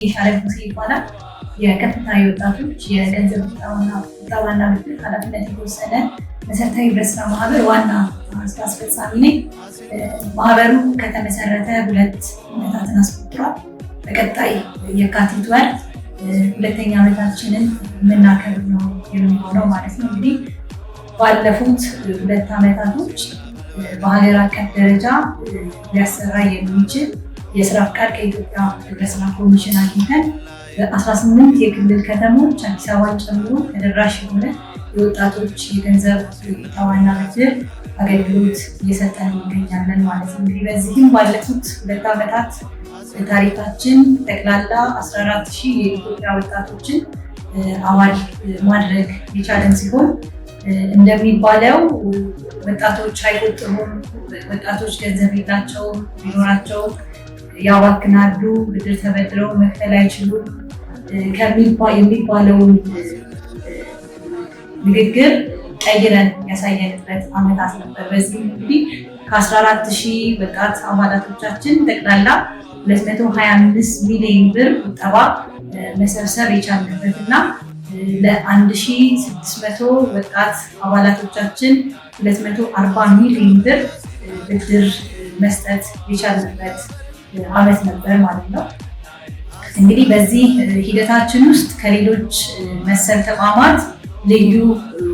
የሻለቃ ሙሴ ይባላል። የከፍታ የወጣቶች የገንዘብ ቁጠባና ብድር ኃላፊነት የተወሰነ መሰረታዊ ህብረት ስራ ማህበር ዋና ስራ አስፈጻሚ ነኝ። ማህበሩ ከተመሰረተ 2 ዓመታትን አስቆጥሯል። በቀጣይ የካቲት ወር 2ኛ ዓመታችንን የምናከብር ነው የሚሆነው ማለት ነው። እንግዲህ ባለፉት 2 ዓመታቶች በሀገር አቀፍ ደረጃ ሊያሰራ የሚችል የስራ ፍቃድ ከኢትዮጵያ ህብረት ስራ ኮሚሽን አግኝተን በ18 የክልል ከተሞች አዲስ አበባን ጨምሮ ተደራሽ የሆነ የወጣቶች የገንዘብ ቁጠባና ብድር አገልግሎት እየሰጠን እንገኛለን ማለት ነው። እንግዲህ በዚህም ባለፉት 2 ዓመታት ታሪካችን ጠቅላላ 14,000 የኢትዮጵያ ወጣቶችን አባል ማድረግ የቻለን ሲሆን እንደሚባለው ወጣቶች አይቆጥቡም፣ ወጣቶች ገንዘብ የላቸውም፣ ቢኖራቸው ያባክናሉ፣ ብድር ተበድረው መክፈል አይችሉም የሚባለውን ንግግር ቀይረን ያሳየንበት ዓመታት ነበር። በዚህ እንግዲህ ከ14,000 ወጣት አባላቶቻችን ጠቅላላ 225 ሚሊዮን ብር ቁጠባ መሰብሰብ የቻልንበት እና ለ1,600 ወጣት አባላቶቻችን 240 ሚሊዮን ብር ብድር መስጠት የቻልንበት ዓመት ነበር ማለት ነው። እንግዲህ በዚህ ሂደታችን ውስጥ ከሌሎች መሰል ተቋማት ልዩ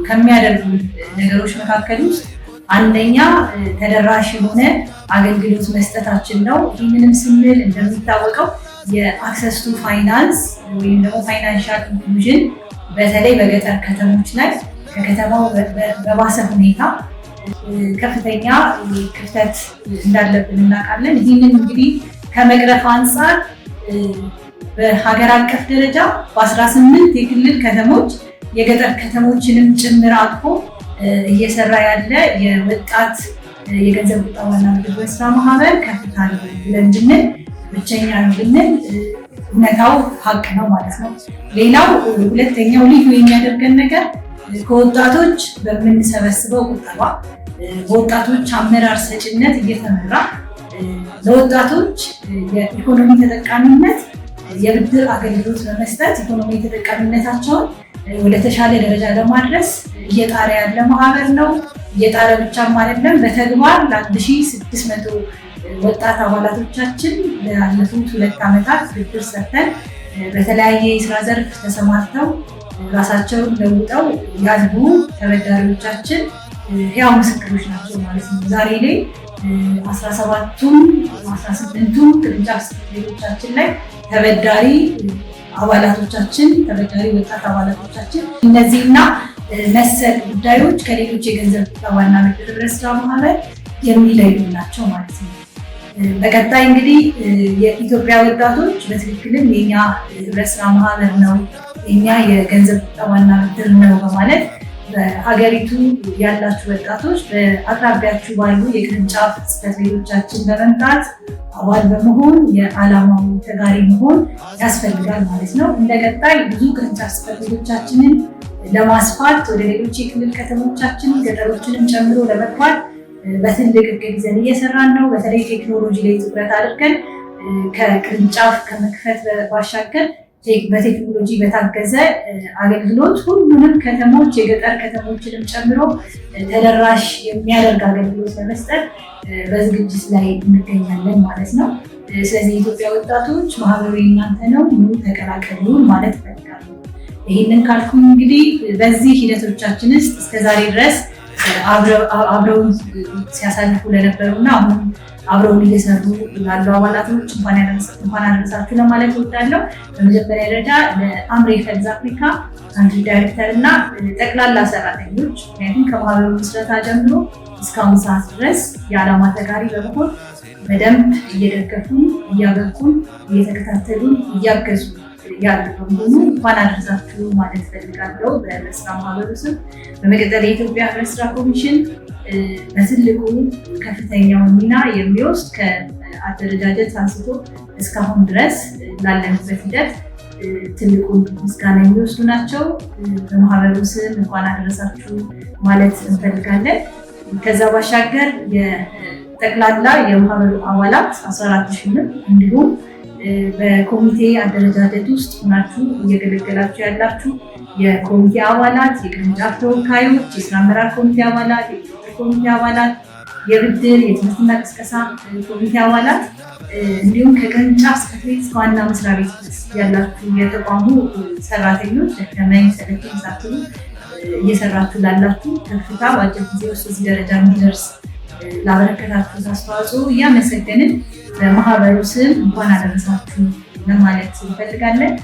ከሚያደርጉ ነገሮች መካከል ውስጥ አንደኛ ተደራሽ የሆነ አገልግሎት መስጠታችን ነው። ይህንንም ስንል እንደሚታወቀው የአክሰስ ቱ ፋይናንስ ወይም ደግሞ ፋይናንሻል ኢንክሉዥን በተለይ በገጠር ከተሞች ላይ ከከተማው በባሰ ሁኔታ ከፍተኛ ክፍተት እንዳለብን እናውቃለን። ይህንን እንግዲህ ከመቅረፍ አንጻር በሀገር አቀፍ ደረጃ በ18 የክልል ከተሞች የገጠር ከተሞችንም ጭምር አቅፎ እየሰራ ያለ የወጣት የገንዘብ ቁጠባና ብድር ስራ ማህበር ከፍታ ብለን ብንል ብቸኛ ነው ብንል እውነታው ሀቅ ነው ማለት ነው። ሌላው ሁለተኛው ልዩ የሚያደርገን ነገር ከወጣቶች በምንሰበስበው ቁጠባ በወጣቶች አመራር ሰጭነት እየተመራ ለወጣቶች የኢኮኖሚ ተጠቃሚነት የብድር አገልግሎት በመስጠት ኢኮኖሚ ተጠቃሚነታቸውን ወደ ተሻለ ደረጃ ለማድረስ እየጣረ ያለ ማህበር ነው። እየጣረ ብቻም አይደለም፣ በተግባር ለ1,600 ወጣት አባላቶቻችን ላለፉት 2 ዓመታት ብድር ሰጥተን በተለያየ የስራ ዘርፍ ተሰማርተው ራሳቸውን ለውጠው ያሉ ተበዳሪዎቻችን ሕያው ምስክሮች ናቸው ማለት ነው። ዛሬ ላይ 18ቱም ቅርንጫፍ ጽሕፈቶቻችን ላይ ተበዳሪ አባላቶቻችን ተበዳሪ ወጣት አባላቶቻችን እነዚህና መሰል ጉዳዮች ከሌሎች የገንዘብ ቁጠባና ብድር ህብረት ስራ ማህበር የሚለዩ ናቸው ማለት ነው። በቀጣይ እንግዲህ የኢትዮጵያ ወጣቶች በትክክልም የኛ ህብረት ስራ ማህበር ነው፣ የኛ የገንዘብ ቁጠባና ብድር ነው በማለት በሀገሪቱ ያላችሁ ወጣቶች በአቅራቢያችሁ ባሉ የቅርንጫፍ ጽሕፈት ቤቶቻችን በመምጣት አባል በመሆን የዓላማው ተጋሪ መሆን ያስፈልጋል ማለት ነው። እንደቀጣይ ብዙ ቅርንጫፍ ጽሕፈት ቤቶቻችንን ለማስፋት ወደ ሌሎች የክልል ከተሞቻችን ገጠሮችንም ጨምሮ ለመግባት በትልቅ እቅድ ይዘን እየሰራን ነው። በተለይ ቴክኖሎጂ ላይ ትኩረት አድርገን ከቅርንጫፍ ከመክፈት ባሻገር በቴክኖሎጂ በታገዘ አገልግሎት ሁሉንም ከተሞች የገጠር ከተሞችንም ጨምሮ ተደራሽ የሚያደርግ አገልግሎት ለመስጠት በዝግጅት ላይ እንገኛለን ማለት ነው። ስለዚህ የኢትዮጵያ ወጣቶች ማህበሩ እናንተ ነው፣ ተቀላቀሉ ማለት እፈልጋለሁ። ይህንን ካልኩኝ እንግዲህ በዚህ ሂደቶቻችን ውስጥ እስከዛሬ ድረስ አብረውን ሲያሳልፉ ለነበሩና አሁን አብረውን እየሰሩ ላሉ አባላቶች እንኳን አደረሳችሁ ለማለት እወዳለሁ። በመጀመሪያ ደረጃ ለአምሬ ፈልዝ አፍሪካ ካንትሪ ዳይሬክተር እና ጠቅላላ ሰራተኞች ምክንያቱም ከማህበሩ ምስረታ ጀምሮ እስካሁን ሰዓት ድረስ የዓላማ ተጋሪ በመሆን በደንብ እየደገፉን እያበቁን እየተከታተሉን እያገዙ ያሉ በመሆኑ እንኳን አደረሳችሁ ማለት ፈልጋለሁ በህብረት ስራ ማህበሩ ስም። በመቀጠል የኢትዮጵያ ህብረት ስራ ኮሚሽን በትልቁ ከፍተኛውን ሚና የሚወስድ ከአደረጃጀት አንስቶ እስካሁን ድረስ ላለንበት ሂደት ትልቁን ምስጋና የሚወስዱ ናቸው። በማህበሩ ስም እንኳን አደረሳችሁ ማለት እንፈልጋለን። ከዛ ባሻገር የጠቅላላ የማህበሩ አባላት 14,000 እንዲሁም በኮሚቴ አደረጃጀት ውስጥ ሆናችሁ እየገለገላችሁ ያላችሁ የኮሚቴ አባላት፣ የቅርንጫፍ ተወካዮች፣ የስራ አመራር ኮሚቴ አባላት፣ የቁጥጥር ኮሚቴ አባላት፣ የብድር የትምህርትና ቅስቀሳ ኮሚቴ አባላት እንዲሁም ከቅርንጫፍ ጽሕፈት ቤት ዋና መስሪያ ቤት ያላችሁ የተቋሙ ሰራተኞች ደከመኝ ሰለቸኝ ሳትሉ እየሰራችሁ ላላችሁ ከፍታ በአጭር ጊዜ ውስጥ እዚህ ደረጃ እንዲደርስ ላበረከታችሁት አስተዋጽኦ እያመሰገንን በማህበሩ ስም እንኳን አደረሳችሁ ለማለት እንፈልጋለን።